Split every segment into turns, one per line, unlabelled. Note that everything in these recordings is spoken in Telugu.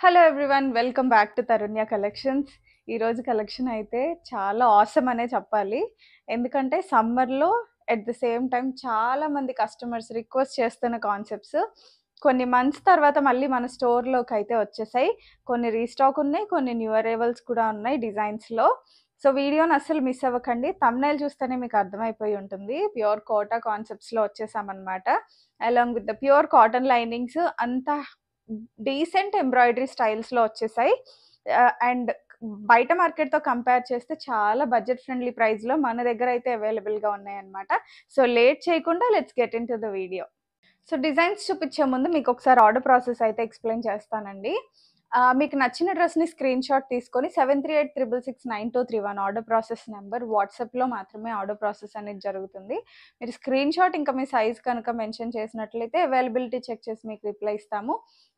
Hello everyone, welcome back to Tarunya collections. ఈరోజు కలెక్షన్ అయితే చాలా ఆసమ్ అనే చెప్పాలి. ఎందుకంటే సమ్మర్లో ఎట్ ద సేమ్ టైం చాలా మంది కస్టమర్స్ రిక్వెస్ట్ చేస్తున్న కాన్సెప్ట్స్ కొన్ని మంత్స్ తర్వాత మళ్ళీ మన స్టోర్లోకి అయితే వచ్చేసాయి. కొన్ని రీస్టాక్ ఉన్నాయి, కొన్ని న్యూ అరైవల్స్ కూడా ఉన్నాయి డిజైన్స్లో. సో వీడియోని అస్సలు మిస్ అవ్వకండి. థంబ్నైల్ చూస్తేనే మీకు అర్థమైపోయి ఉంటుంది. ప్యూర్ కోటా కాన్సెప్ట్స్లో వచ్చేసామన్నమాట. Along with the pure cotton linings అంతా డీసెంట్ ఎంబ్రాయిడరీ స్టైల్స్లో వచ్చేసాయి. అండ్ బయట మార్కెట్తో కంపేర్ చేస్తే చాలా బడ్జెట్ ఫ్రెండ్లీ ప్రైస్లో మన దగ్గర అయితే అవైలబుల్గా ఉన్నాయన్నమాట. సో లేట్ చేయకుండా let's get in to the video. So designs చూపించే ముందు మీకు ఒకసారి ఆర్డర్ ప్రాసెస్ అయితే ఎక్స్ప్లెయిన్ చేస్తానండి. మీకు నచ్చిన డ్రెస్ని స్క్రీన్ షాట్ తీసుకొని 7386669231 ఆర్డర్ ప్రాసెస్ నెంబర్ వాట్సాప్లో మాత్రమే ఆర్డర్ ప్రాసెస్ అనేది జరుగుతుంది. మీరు స్క్రీన్ షాట్ ఇంకా మీ సైజ్ కనుక మెన్షన్ చేసినట్లయితే అవైలబిలిటీ చెక్ చేసి మీకు రిప్లై ఇస్తాము.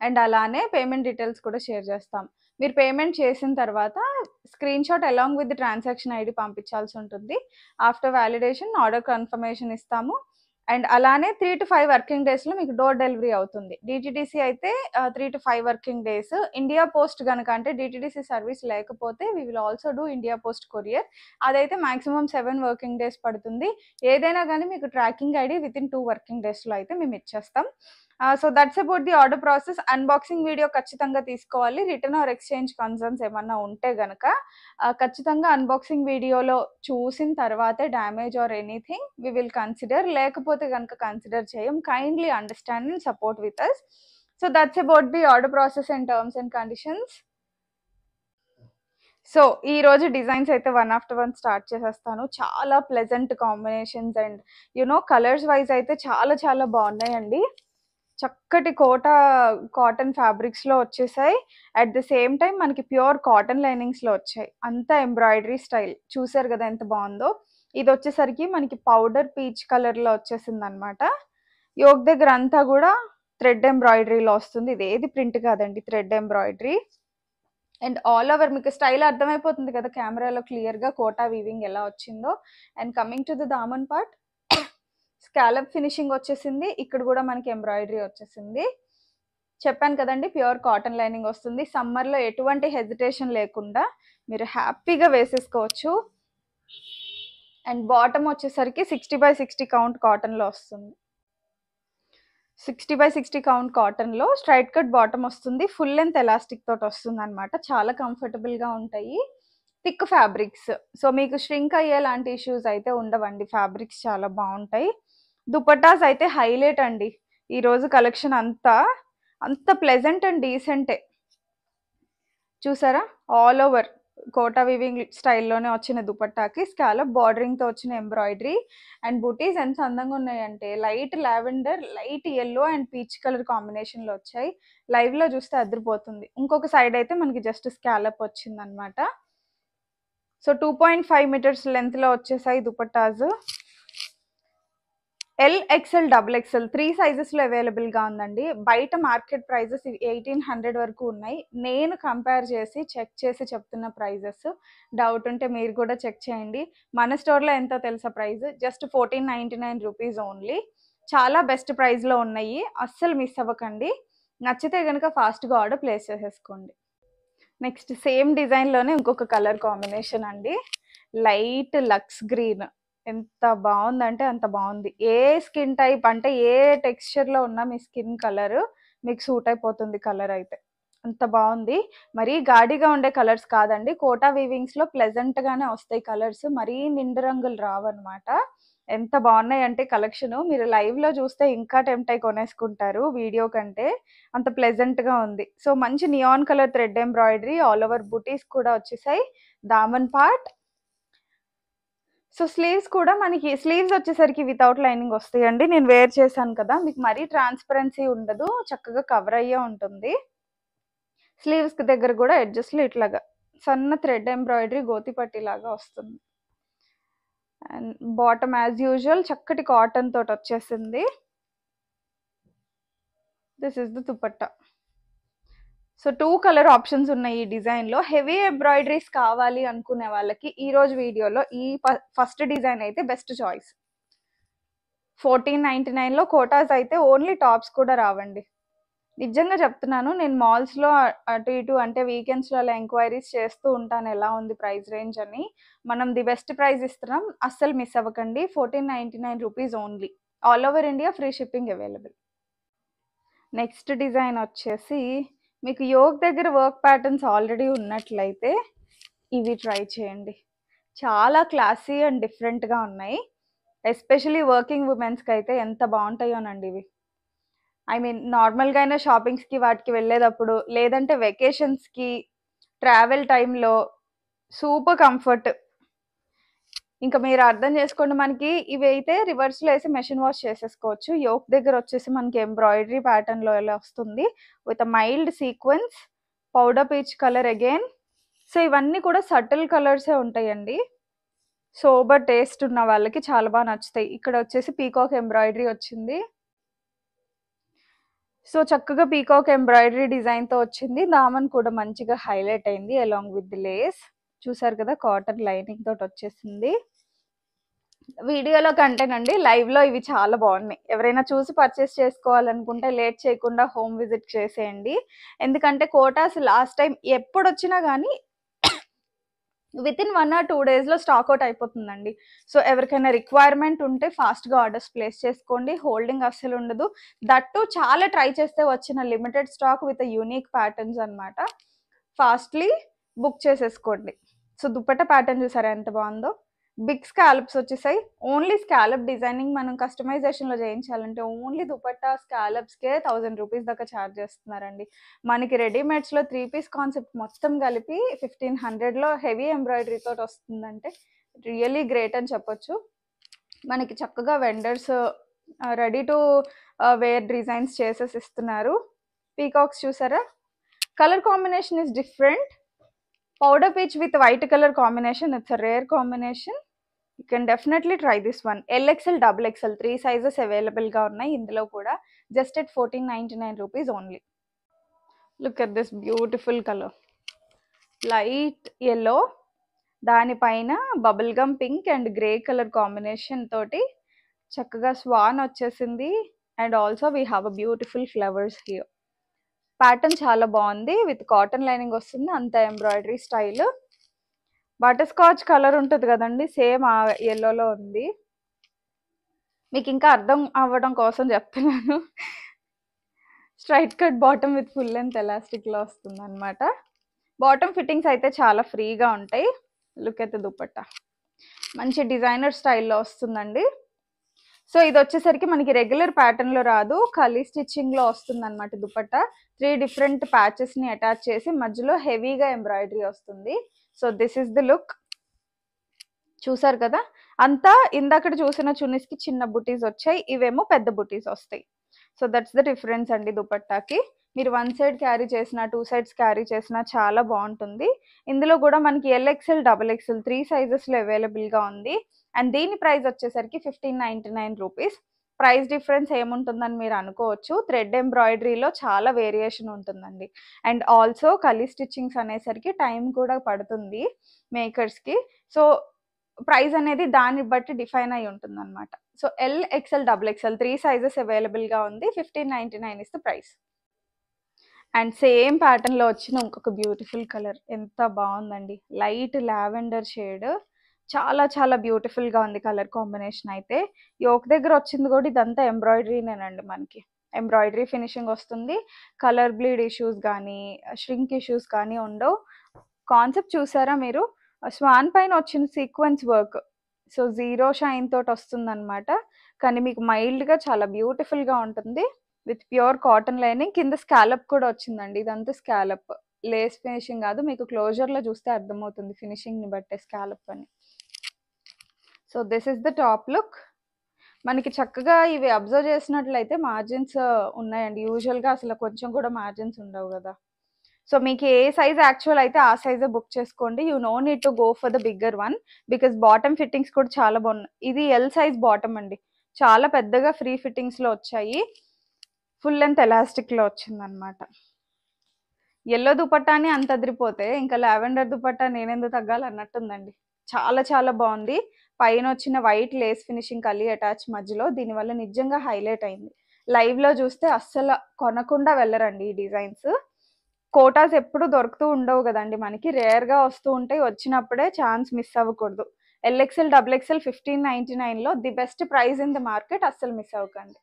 అండ్ అలానే పేమెంట్ డీటెయిల్స్ కూడా షేర్ చేస్తాం. మీరు పేమెంట్ చేసిన తర్వాత screenshot along with transaction ID పంపించాల్సి ఉంటుంది. ఆఫ్టర్ వ్యాలిడేషన్ ఆర్డర్ కన్ఫర్మేషన్ ఇస్తాము. అండ్ అలానే 3 to 5 వర్కింగ్ డేస్లో మీకు డోర్ డెలివరీ అవుతుంది. డిటిడిసి అయితే 3 to 5 working days. India post కనుక అంటే డిటిడిసి సర్వీస్ లేకపోతే we will also do India post courier. అదైతే మాక్సిమం 7 వర్కింగ్ డేస్ పడుతుంది. ఏదైనా కానీ మీకు ట్రాకింగ్ ఐడి వితిన్ 2 వర్కింగ్ డేస్లో అయితే మేము ఇచ్చేస్తాం. So that's about the order process. Unboxing video ఖచ్చితంగా తీసుకోవాలి. రిటర్న్ ఆర్ ఎక్స్చేంజ్ కన్సర్న్స్ ఏమన్నా ఉంటే గనక ఖచ్చితంగా అన్బాక్సింగ్ వీడియోలో చూసిన తర్వాతే damage or anything we will consider. లేకపోతే కనుక కన్సిడర్ చేయం. Kindly understand and support with us. So that's about the order process and terms and conditions. So ఈ రోజు డిజైన్స్ అయితే వన్ ఆఫ్టర్ వన్ స్టార్ట్ చేసేస్తాను. చాలా pleasant combinations and colours wise అయితే చాలా చాలా బాగున్నాయండి. చక్కటి కాటన్ ఫ్యాబ్రిక్స్లో వచ్చేసాయి. అట్ ద సేమ్ టైం మనకి ప్యూర్ కాటన్ లైనింగ్స్లో వచ్చాయి. అంతా ఎంబ్రాయిడరీ స్టైల్ చూసారు కదా ఎంత బాగుందో. ఇది వచ్చేసరికి మనకి పౌడర్ పీచ్ కలర్లో వచ్చేసింది అనమాట. యోక్ దగ్గర అంతా కూడా థ్రెడ్ ఎంబ్రాయిడరీలో వస్తుంది. ఇది ఏది ప్రింట్ కాదండి, thread embroidery. And all over మీకు స్టైల్ అర్థమైపోతుంది కదా కెమెరాలో క్లియర్గా కోటా వీవింగ్ ఎలా వచ్చిందో. అండ్ కమింగ్ టు ద దామన్ పార్ట్, స్కాలప్ ఫినిషింగ్ వచ్చేసింది. ఇక్కడ కూడా మనకి ఎంబ్రాయిడరీ వచ్చేసింది. చెప్పాను కదండి ప్యూర్ కాటన్ లైనింగ్ వస్తుంది. సమ్మర్లో ఎటువంటి హెజిటేషన్ లేకుండా మీరు హ్యాపీగా వేసేసుకోవచ్చు. అండ్ బాటమ్ వచ్చేసరికి 60x60 కౌంట్ కాటన్లో వస్తుంది. 60x60 కౌంట్ కాటన్లో స్ట్రైట్ కట్ బాటమ్ వస్తుంది. ఫుల్ లెంత్ ఎలాస్టిక్ తోటి వస్తుంది అనమాట. చాలా కంఫర్టబుల్గా ఉంటాయి. Thick fabrics. సో మీకు ష్రింక్ అయ్యే లాంటి ఇష్యూస్ అయితే ఉండవండి. ఫ్యాబ్రిక్స్ చాలా బాగుంటాయి. దుపట్టాస్ అయితే హైలైట్ అండి. ఈరోజు కలెక్షన్ అంత ప్లెజెంట్ అండ్ డీసెంటే. చూసారా, ఆల్ ఓవర్ కోటా వివింగ్ స్టైల్లోనే వచ్చిన దుపట్టాకి స్కాలప్ బార్డరింగ్తో వచ్చిన ఎంబ్రాయిడరీ అండ్ బూటీస్ ఎంత అందంగా ఉన్నాయంటే light lavender, light yellow and peach colour కాంబినేషన్లో వచ్చాయి. లైవ్లో చూస్తే అదిరిపోతుంది. ఇంకొక సైడ్ అయితే మనకి జస్ట్ స్కాలప్ వచ్చిందనమాట. సో 2.5 మీటర్స్ లెంత్లో వచ్చేసాయి దుపట్టాస్. ఎల్, ఎక్స్ఎల్, XXL 3 సైజెస్లో అవైలబుల్గా ఉందండి. బయట మార్కెట్ ప్రైజెస్ 1800 వరకు ఉన్నాయి. నేను కంపేర్ చేసి చెక్ చేసి చెప్తున్న ప్రైజెస్. డౌట్ ఉంటే మీరు కూడా చెక్ చేయండి. మన స్టోర్లో ఎంతో తెలుసా ప్రైస్? Just 1499 rupees only. చాలా బెస్ట్ ప్రైస్లో ఉన్నాయి. అస్సలు మిస్ అవ్వకండి. నచ్చితే కనుక ఫాస్ట్గా ఆర్డర్ ప్లేస్ చేసేసుకోండి. నెక్స్ట్ సేమ్ డిజైన్లోనే ఇంకొక కలర్ కాంబినేషన్ అండి. Light lux green. ఎంత బాగుందంటే అంత బాగుంది. ఏ స్కిన్ టైప్ అంటే ఏ టెక్స్చర్లో ఉన్న మీ స్కిన్ కలర్ మీకు సూట్ అయిపోతుంది. కలర్ అయితే అంత బాగుంది. మరీ గాడిగా ఉండే కలర్స్ కాదండి. కోటా వీవింగ్స్లో ప్లెజెంట్గానే వస్తాయి కలర్స్. మరీ నిండు రంగులు రావన్నమాట. ఎంత బాగున్నాయి అంటే కలెక్షన్ మీరు లైవ్లో చూస్తే ఇంకా టెంప్ట్ అయి కొనేసుకుంటారు వీడియో కంటే. అంత ప్లెజెంట్గా ఉంది. సో మంచి neon colour thread embroidery, all over booties కూడా వచ్చేసాయి. దామన్ పార్ట్. సో స్లీవ్స్ కూడా మనకి స్లీవ్స్ వచ్చేసరికి వితౌట్ లైనింగ్ వస్తాయండి. నేను వేర్ చేశాను కదా, మీకు మరీ ట్రాన్స్పరెన్సీ ఉండదు. చక్కగా కవర్ అయ్యే ఉంటుంది. స్లీవ్స్ దగ్గర కూడా ఎడ్జస్ట్లు ఇట్లాగా సన్న థ్రెడ్ ఎంబ్రాయిడరీ గోతిపట్టి లాగా వస్తుంది. అండ్ బాటమ్ యాజ్ యూజువల్ చక్కటి కాటన్ తోటి వచ్చేసింది. This is the dupatta. So 2 colour options ఉన్నాయి ఈ డిజైన్లో. హెవీ ఎంబ్రాయిడరీస్ కావాలి అనుకునే వాళ్ళకి ఈరోజు వీడియోలో ఈ ఫస్ట్ డిజైన్ అయితే బెస్ట్ చాయిస్. 1499లో కోటాస్ అయితే ఓన్లీ టాప్స్ కూడా రావండి. నిజంగా చెప్తున్నాను. నేను మాల్స్‌లో అటు ఇటు అంటే వీకెండ్స్‌లో అలా ఎంక్వైరీస్ చేస్తూ ఉంటాను. ఎలా ఉంది ప్రైస్ రేంజ్ అని. మనం ది బెస్ట్ ప్రైస్ ఇస్తున్నాం. అస్సలు మిస్ అవ్వకండి. ₹1499 only. All over India free shipping available. Next design వచ్చేసి మీకు యోక్ దగ్గర వర్క్ ప్యాటర్న్స్ ఆల్రెడీ ఉన్నట్లయితే ఇవి ట్రై చేయండి. చాలా క్లాసీ అండ్ డిఫరెంట్‌గా ఉన్నాయి. ఎస్పెషల్లీ వర్కింగ్ ఉమెన్స్‌కి అయితే ఎంత బాగుంటాయోనండి ఇవి. ఐ మీన్ నార్మల్‌గా అయినా షాపింగ్స్‌కి వాటికి వెళ్ళేటప్పుడు లేదంటే వెకేషన్స్‌కి, ట్రావెల్ టైమ్‌లో సూపర్ కంఫర్ట్. ఇంకా మీరు అర్థం చేసుకోండి. మనకి ఇవైతే రివర్స్‌లో ఏసి మెషిన్ వాష్ చేసేసుకోవచ్చు. యోక్ దగ్గర వచ్చేసి మనకి ఎంబ్రాయిడరీ ప్యాటర్న్‌లో ఇలా వస్తుంది. With mild sequence, powder peach colour again. So ఇవన్నీ కూడా సటిల్ కలర్సే ఉంటాయండి. సోబర్ టేస్ట్ ఉన్న వాళ్ళకి చాలా బాగా నచ్చుతాయి. ఇక్కడ వచ్చేసి పీకాక్ ఎంబ్రాయిడరీ వచ్చింది. సో చక్కగా పీకాక్ ఎంబ్రాయిడరీ డిజైన్‌తో వచ్చింది. దామన్ కూడా మంచిగా హైలైట్ అయింది అలాంగ్ విత్ ది లేస్. చూసారు కదా కాటన్ లైనింగ్ తోటి వచ్చేసింది. వీడియోలో కంటేనండి లైవ్‌లో ఇవి చాలా బాగున్నాయి. ఎవరైనా చూసి పర్చేస్ చేసుకోవాలనుకుంటే లేట్ చేయకుండా హోమ్ విజిట్ చేసేయండి. ఎందుకంటే కోటాస్ లాస్ట్ టైం ఎప్పుడొచ్చినా గానీ వితిన్ 1 ఆర్ 2 డేస్‌లో స్టాక్ అవుట్ అయిపోతుందండి. సో ఎవరికైనా రిక్వైర్మెంట్ ఉంటే ఫాస్ట్‌గా ఆర్డర్స్ ప్లేస్ చేసుకోండి. హోల్డింగ్ అస్సలు ఉండదు. దట్ టూ చాలా ట్రై చేస్తే వచ్చిన limited stock with unique patterns అన్నమాట. ఫాస్ట్‌లీ బుక్ చేసేసుకోండి. సో దుపట్టా ప్యాటర్న్ చూసారా ఎంత బాగుందో. బిగ్ స్కాలప్స్ వచ్చేసాయి. ఓన్లీ స్కాలప్ డిజైనింగ్ మనం కస్టమైజేషన్‌లో చేయించాలంటే ఓన్లీ దుపట్టా స్కాలప్స్‌కే ₹1000 దాకా ఛార్జ్ చేస్తున్నారండి. మనకి రెడీమేడ్స్‌లో 3 పీస్ కాన్సెప్ట్ మొత్తం కలిపి 1500లో హెవీ ఎంబ్రాయిడరీ తోటి వస్తుందంటే రియల్లీ గ్రేట్ అని చెప్పొచ్చు. మనకి చక్కగా vendors ready to wear designs చేసేసి ఇస్తున్నారు. పీకాక్స్ చూసారా? Colour combination is different. Powder peach with white color combination. It's a rare combination. You can definitely try this one. LXL, XXL 3 sizes available ga unnai indulo kuda. Just at ₹1499 only. Look at this beautiful color. Light yellow. దాని పైన bubble gum pink and grey colour combination తోటి చక్కగా స్వాన్ వచ్చేసింది. And also we have a beautiful flowers here. Pattern చాలా బాగుంది. విత్ కాటన్ లైనింగ్ వస్తుంది. అంత embroidery style. Butterscotch colour ఉంటుంది కదండి, సేమ్ ఆ ఎల్లోలో ఉంది. మీకు ఇంకా అర్థం అవ్వడం కోసం చెప్తున్నాను. Straight cut bottom with full length ఎలాస్టిక్లో వస్తుంది అనమాట. బాటమ్ ఫిట్టింగ్స్ అయితే చాలా ఫ్రీగా ఉంటాయి. Look at the dupatta. మంచి డిజైనర్ స్టైల్లో వస్తుందండి. సో ఇది వచ్చేసరికి మనకి రెగ్యులర్ ప్యాటర్న్లో రాదు, కలీ స్టిచ్చింగ్లో వస్తుంది అనమాట. దుపట్టా 3 డిఫరెంట్ ప్యాచెస్ని అటాచ్ చేసి మధ్యలో హెవీగా ఎంబ్రాయిడరీ వస్తుంది. So this is the look. చూసారు కదా, అంతా ఇందాక చూసిన చున్నీస్కి చిన్న బుటీస్ వచ్చాయి, ఇవేమో పెద్ద బుటీస్ వస్తాయి. సో దట్స్ ద డిఫరెన్స్ అండి దుపట్టాకి. మీరు 1 సైడ్ క్యారీ చేసినా 2 సైడ్స్ క్యారీ చేసినా చాలా బాగుంటుంది. ఇందులో కూడా మనకి LXL, XXL 3 సైజెస్లో అవైలబుల్గా ఉంది. అండ్ దీని ప్రైస్ వచ్చేసరికి ₹1599. ప్రైస్ డిఫరెన్స్ ఏముంటుందని మీరు అనుకోవచ్చు. థ్రెడ్ ఎంబ్రాయిడరీలో చాలా వేరియేషన్ ఉంటుందండి. అండ్ ఆల్సో కలీ స్టిచ్చింగ్స్ అనేసరికి టైం కూడా పడుతుంది మేకర్స్కి. సో ప్రైస్ అనేది దాన్ని బట్టి డిఫైన్ అయి ఉంటుంది అనమాట. సో LXL, XXL 3 సైజెస్ అవైలబుల్గా ఉంది. 1599 is the price. And same ప్యాటర్న్లో వచ్చిన ఇంకొక బ్యూటిఫుల్ కలర్ ఎంత బాగుందండి. Light lavender shade. చాలా చాలా బ్యూటిఫుల్గా ఉంది కలర్ కాంబినేషన్ అయితే. యోక్ దగ్గర వచ్చింది కూడా ఇదంతా ఎంబ్రాయిడరీనేనండి. మనకి ఎంబ్రాయిడరీ ఫినిషింగ్ వస్తుంది. కలర్ బ్లీడ్ ఇష్యూస్ కానీ ష్రింక్ ఇష్యూస్ కానీ ఉండవు. కాన్సెప్ట్ చూసారా మీరు? స్వాన్ పైన వచ్చిన sequence work. So zero shine తోటి వస్తుంది అనమాట. కానీ మీకు మైల్డ్గా చాలా బ్యూటిఫుల్గా ఉంటుంది. With pure cotton lining. కింద స్కాలప్ కూడా వచ్చిందండి. ఇదంతా స్కాలప్, లేస్ ఫినిషింగ్ కాదు. మీకు క్లోజర్లో చూస్తే అర్థమవుతుంది ఫినిషింగ్ని బట్టే స్కాలప్ అని. So this is the top look. మనకి చక్కగా ఇవి అబ్జర్వ్ చేసినట్లయితే మార్జిన్స్ ఉన్నాయండి. యూజువల్గా అసలు కొంచెం కూడా మార్జిన్స్ ఉండవు కదా. సో మీకు ఏ సైజ్ యాక్చువల్ అయితే ఆ సైజే బుక్ చేసుకోండి. You know need to go for the bigger one, because bottom fittings కూడా చాలా బాగున్నాయి. ఇది ఎల్ సైజ్ బాటమ్ అండి. చాలా పెద్దగా ఫ్రీ ఫిట్టింగ్స్లో వచ్చాయి. ఫుల్ లెంత్ ఎలాస్టిక్లో వచ్చిందనమాట. ఎల్లో దుపట్టాని అంత అదిరిపోతే ఇంకా లావెండర్ దుపట్టా నేనెందుకు తగ్గాలి అన్నట్టుందండి. చాలా చాలా బాగుంది. పైన వచ్చిన వైట్ లేస్ ఫినిషింగ్ కలీ అటాచ్ మధ్యలో, దీనివల్ల నిజంగా హైలైట్ అయింది. లైవ్లో చూస్తే అస్సలు కొనకుండా వెళ్ళరండి ఈ డిజైన్స్. కోటాస్ ఎప్పుడు దొరుకుతూ ఉండవు కదండి మనకి, రేర్గా వస్తూ ఉంటాయి. వచ్చినప్పుడే ఛాన్స్ మిస్ అవ్వకూడదు. LXL XXL 1599లో the best price in the market, అస్సలు మిస్ అవ్వకండి.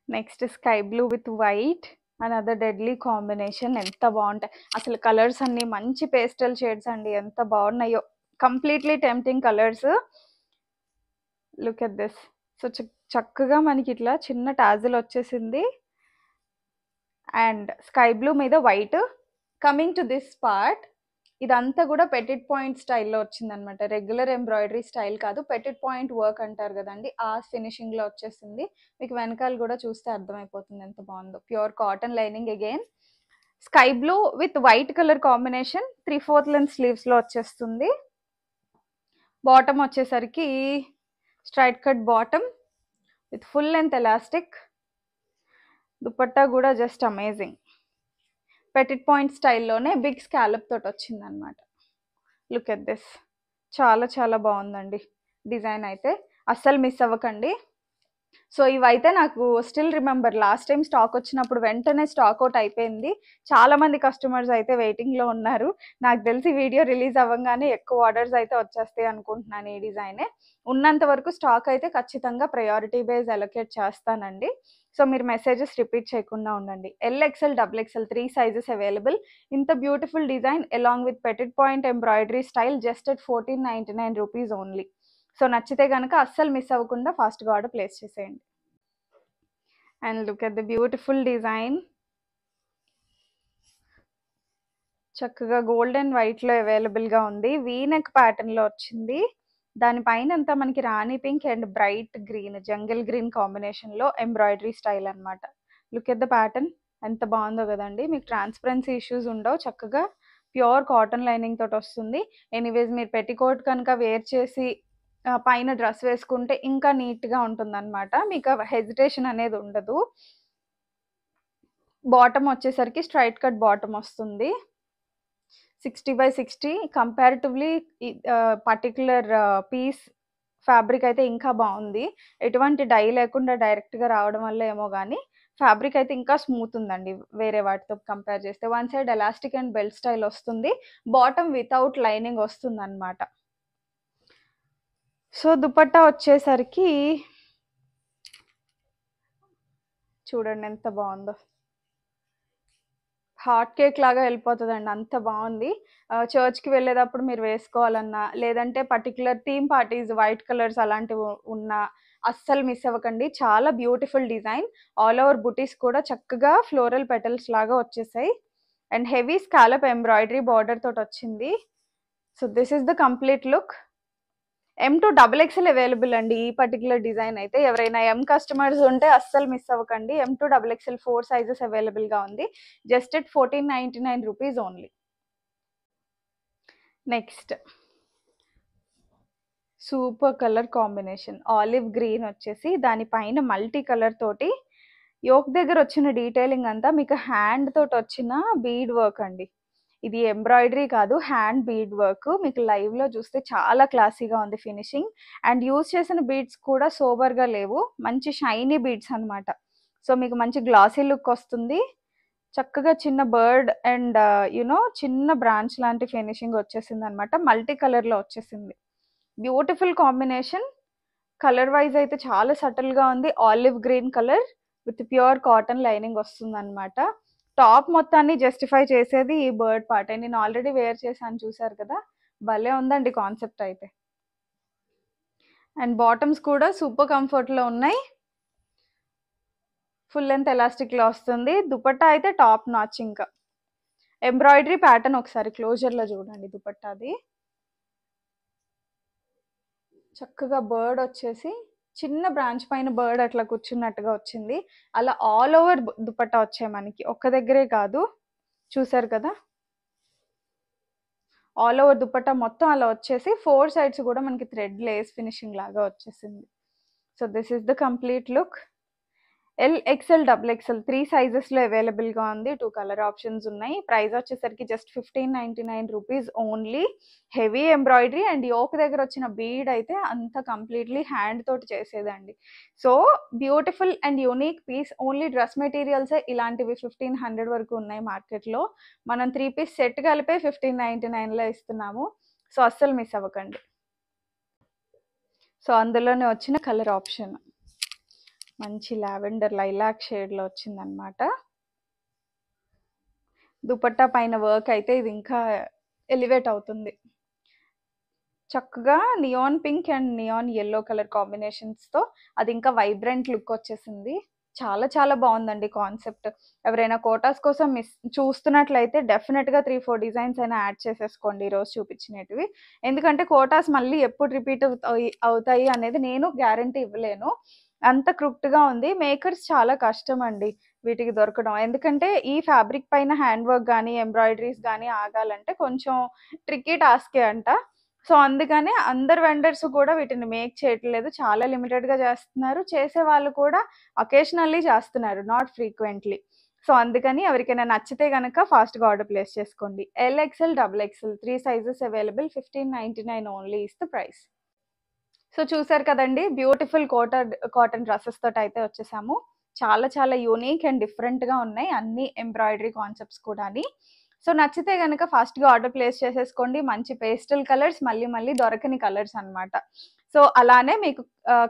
Next sky blue with white, another deadly combination. ఎంత బాగుంటాయి అసలు, కలర్స్ అన్ని మంచి పేస్టల్ షేడ్స్ అండి, ఎంత బాగున్నాయో. Completely tempting colours. Look at this. So చక్కగా మనకి ఇట్లా చిన్న టాజిల్ వచ్చేసింది అండ్ స్కై బ్లూ మీద white. Coming to this part, ఇదంతా కూడా పెటిట్ పాయింట్ స్టైల్లో వచ్చిందనమాట. రెగ్యులర్ ఎంబ్రాయిడరీ స్టైల్ కాదు, పెటిట్ పాయింట్ వర్క్ అంటారు కదండి, ఆ ఫినిషింగ్లో వచ్చేసింది. మీకు వెనకాల కూడా చూస్తే అర్థమైపోతుంది ఎంత బాగుందో. Pure cotton lining again. Sky blue with white colour combination, 3/4 length స్లీవ్స్లో వచ్చేస్తుంది. బాటమ్ వచ్చేసరికి straight cut bottom with full length elastic. Dupatta కూడా జస్ట్ అమేజింగ్. పెటిట్ పాయింట్ స్టైల్లోనే బిగ్ స్కాలప్ తోటి వచ్చిందనమాట. Look at this. చాలా చాలా బాగుందండి డిజైన్ అయితే, అస్సలు మిస్ అవ్వకండి. సో ఇవైతే నాకు still remember, last time stock వచ్చినప్పుడు వెంటనే స్టాక్ అవుట్ అయిపోయింది. చాలా మంది కస్టమర్స్ అయితే వెయిటింగ్లో ఉన్నారు. నాకు తెలిసి వీడియో రిలీజ్ అవ్వగానే ఎక్కువ ఆర్డర్స్ అయితే వచ్చేస్తాయి అనుకుంటున్నాను ఈ డిజైనే. ఉన్నంత వరకు స్టాక్ అయితే ఖచ్చితంగా ప్రయారిటీ బేస్ అలొకేట్ చేస్తానండి. సో మీరు మెసేజెస్ రిపీట్ చేయకుండా ఉండండి. LXL XXL 3 sizes available. ఇంత beautiful design along with petite point embroidery style just at 1499 rupees only. So నచ్చితే కనుక అస్సలు మిస్ అవ్వకుండా ఫాస్ట్గా ఆర్డర్ ప్లేస్ చేసేయండి. And look at the beautiful design. చక్కగా గోల్డ్ అండ్ వైట్లో అవైలబుల్గా ఉంది. వీనెక్ ప్యాటర్న్లో వచ్చింది. దానిపైన అంతా మనకి rani pink and bright green, jungle green కాంబినేషన్లో ఎంబ్రాయిడరీ స్టైల్ అనమాట. లుక్ ఎట్ ద ప్యాటర్న్, ఎంత బాగుందో కదండి. మీకు ట్రాన్స్పరెన్సీ ఇష్యూస్ ఉండవు. చక్కగా ప్యూర్ కాటన్ లైనింగ్ తోటి వస్తుంది. ఎనీవేస్ మీరు పెట్టికోట్ కనుక వేర్ చేసి పైన డ్రెస్ వేసుకుంటే ఇంకా నీట్గా ఉంటుందన్నమాట, మీకు హెజిటేషన్ అనేది ఉండదు. బాటమ్ వచ్చేసరికి స్ట్రైట్ కట్ బాటమ్ వస్తుంది. 60/60. కంపారిటివ్లీ పర్టికులర్ పీస్ ఫ్యాబ్రిక్ అయితే ఇంకా బాగుంది. ఎటువంటి డై లేకుండా డైరెక్ట్గా రావడం వల్ల ఏమో కానీ ఫ్యాబ్రిక్ అయితే ఇంకా స్మూత్ ఉందండి వేరే వాటితో కంపేర్ చేస్తే. One side elastic and belt style వస్తుంది. బాటమ్ వితౌట్ లైనింగ్ వస్తుంది అనమాట. సో దుపట్టా వచ్చేసరికి చూడండి ఎంత బాగుందో, హాట్ కేక్ లాగా వెళ్ళిపోతుందండి, అంత బాగుంది. చర్చ్కి వెళ్ళేటప్పుడు మీరు వేసుకోవాలన్నా, లేదంటే particular theme parties white colours అలాంటివి ఉన్నా అస్సలు మిస్ అవ్వకండి. చాలా బ్యూటిఫుల్ డిజైన్. ఆల్ ఓవర్ బుటీస్ కూడా చక్కగా ఫ్లోరల్ పెటల్స్ లాగా వచ్చేసాయి and heavy scallop embroidery border తోటి వచ్చింది. So this is the complete look. M2 XXL available అండి ఈ పర్టికులర్ డిజైన్ అయితే. ఎవరైనా M కస్టమర్స్ ఉంటే అస్సలు మిస్ అవ్వకండి. M2 XXL 4 సైజెస్ అవైలబుల్గా ఉంది. Just at 1499 rupees only. Next super colour combination, olive green వచ్చేసి దానిపైన మల్టీ కలర్ తోటి యోక్ దగ్గర వచ్చిన డీటెయిలింగ్ అంతా మీకు హ్యాండ్ తోటి వచ్చిన బీడ్ వర్క్ అండి. ఇది ఎంబ్రాయిడరీ కాదు, హ్యాండ్ బీడ్ వర్క్. మీకు లైవ్లో చూస్తే చాలా క్లాసీగా ఉంది ఫినిషింగ్. అండ్ యూజ్ చేసిన బీడ్స్ కూడా సోబర్గా లేవు, మంచి షైనీ బీడ్స్ అనమాట. సో మీకు మంచి గ్లాసీ లుక్ వస్తుంది. చక్కగా చిన్న బర్డ్ అండ్ చిన్న బ్రాంచ్ లాంటి ఫినిషింగ్ వచ్చేసింది అనమాట. మల్టీ కలర్లో వచ్చేసింది. Beautiful combination. కలర్ వైజ్ అయితే చాలా సటిల్గా ఉంది. Olive green colour with pure cotton lining వస్తుంది అనమాట. టాప్ మొత్తాన్ని జస్టిఫై చేసేది ఈ బర్డ్ పార్ట్. నేను ఆల్రెడీ వేర్ చేశాను, చూసారు కదా, భలే ఉందండి కాన్సెప్ట్ అయితే. అండ్ బాటమ్స్ కూడా సూపర్ కంఫర్ట్లో ఉన్నాయి. ఫుల్ లెంత్ ఎలాస్టిక్లో వస్తుంది. దుపట్టా అయితే టాప్ నాచ్. ఇంకా ఎంబ్రాయిడరీ ప్యాటర్న్ ఒకసారి క్లోజర్లో చూడండి దుపట్టాది. చక్కగా బర్డ్ వచ్చేసి చిన్న బ్రాంచ్ పైన బర్డ్ అట్లా కూర్చున్నట్టుగా వచ్చింది. అలా ఆల్ ఓవర్ దుపట్టా వచ్చాయి మనకి, ఒక్క దగ్గరే కాదు, చూసారు కదా. ఆల్ ఓవర్ దుపట్టా మొత్తం అలా వచ్చేసి 4 సైడ్స్ కూడా మనకి థ్రెడ్ లేస్ ఫినిషింగ్ లాగా వచ్చేసింది. So this is the complete look. XL, double XL 3 సైజెస్‌లో అవైలబుల్‌గా ఉంది. 2 కలర్ ఆప్షన్స్ ఉన్నాయి. ప్రైస్ వచ్చేసరికి just 1599 rupees only. Heavy embroidery and yoke దగ్గర వచ్చిన బీడ్ అయితే అంతా కంప్లీట్లీ హ్యాండ్ తోటి చేసేదండి. So beautiful and unique piece. Only dress మెటీరియల్సే ఇలాంటివి 1500 వరకు ఉన్నాయి మార్కెట్‌లో. మనం 3 పీస్ సెట్ కలిపే 1599లో ఇస్తున్నాము. సో అస్సలు మిస్ అవ్వకండి. సో అందులోనే వచ్చిన కలర్ ఆప్షన్ మంచి లావెండర్ లైలాక్ షేడ్లో వచ్చిందనమాట. దుపట్టా పైన వర్క్ అయితే ఇది ఇంకా ఎలివేట్ అవుతుంది. చక్కగా neon pink and neon yellow colour కాంబినేషన్స్తో అది ఇంకా వైబ్రెంట్ లుక్ వచ్చేసింది. చాలా చాలా బాగుందండి కాన్సెప్ట్. ఎవరైనా కోటాస్ కోసం చూస్తున్నట్లయితే డెఫినెట్గా 3-4 డిజైన్స్ అయినా యాడ్ చేసేసుకోండి ఈరోజు చూపించినవి. ఎందుకంటే కోటాస్ మళ్ళీ ఎప్పుడు రిపీట్ అవుతాయి అనేది నేను గ్యారంటీ ఇవ్వలేను. అంత క్రుక్ట్గా ఉంది. మేకర్స్ చాలా కష్టం అండి వీటికి దొరకడం. ఎందుకంటే ఈ ఫ్యాబ్రిక్ పైన హ్యాండ్ వర్క్ కానీ ఎంబ్రాయిడరీస్ కానీ ఆగాలంటే కొంచెం ట్రిక్కీ టాస్కే అంట. సో అందుకనే అందరు వెండర్స్ కూడా వీటిని మేక్ చేయట్లేదు. చాలా లిమిటెడ్గా చేస్తున్నారు. చేసే వాళ్ళు కూడా అకేషనల్లీ చేస్తున్నారు, నాట్ ఫ్రీక్వెంట్లీ. సో అందుకని ఎవరికైనా నచ్చితే కనుక ఫాస్ట్గా ఆర్డర్ ప్లేస్ చేసుకోండి. L XL, double XL 3 sizes available. 1599 only is the price. So చూసారు కదండి, బ్యూటిఫుల్ కాటన్ డ్రెస్సెస్ తోటి అయితే వచ్చేసాము. చాలా చాలా యూనిక్ అండ్ డిఫరెంట్గా ఉన్నాయి అన్ని ఎంబ్రాయిడరీ కాన్సెప్ట్స్ కూడా. సో నచ్చితే కనుక ఫాస్ట్గా ఆర్డర్ ప్లేస్ చేసేసుకోండి. మంచి పేస్టల్ కలర్స్, మళ్ళీ దొరకని కలర్స్ అనమాట. సో అలానే మీకు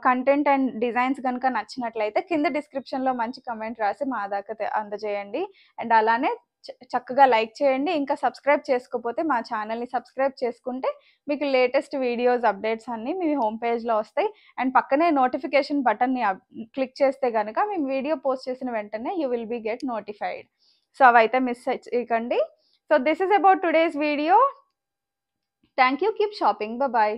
కంటెంట్ అండ్ డిజైన్స్ కనుక నచ్చినట్లయితే కింద డిస్క్రిప్షన్లో మంచి కమెంట్ రాసి మా దాకా అందజేయండి. అండ్ అలానే చక్కగా లైక్ చేయండి. ఇంకా సబ్స్క్రైబ్ చేసుకోకపోతే మా ఛానల్ని సబ్స్క్రైబ్ చేసుకుంటే మీకు లేటెస్ట్ వీడియోస్ అప్డేట్స్ అన్నీ మీ హోమ్ పేజ్లో వస్తాయి. అండ్ పక్కనే నోటిఫికేషన్ బటన్ని క్లిక్ చేస్తే కనుక మేము వీడియో పోస్ట్ చేసిన వెంటనే you will be get notified. So అవైతే మిస్ చేయకండి. So this is about today's video. Thank you. Keep shopping. Bye bye.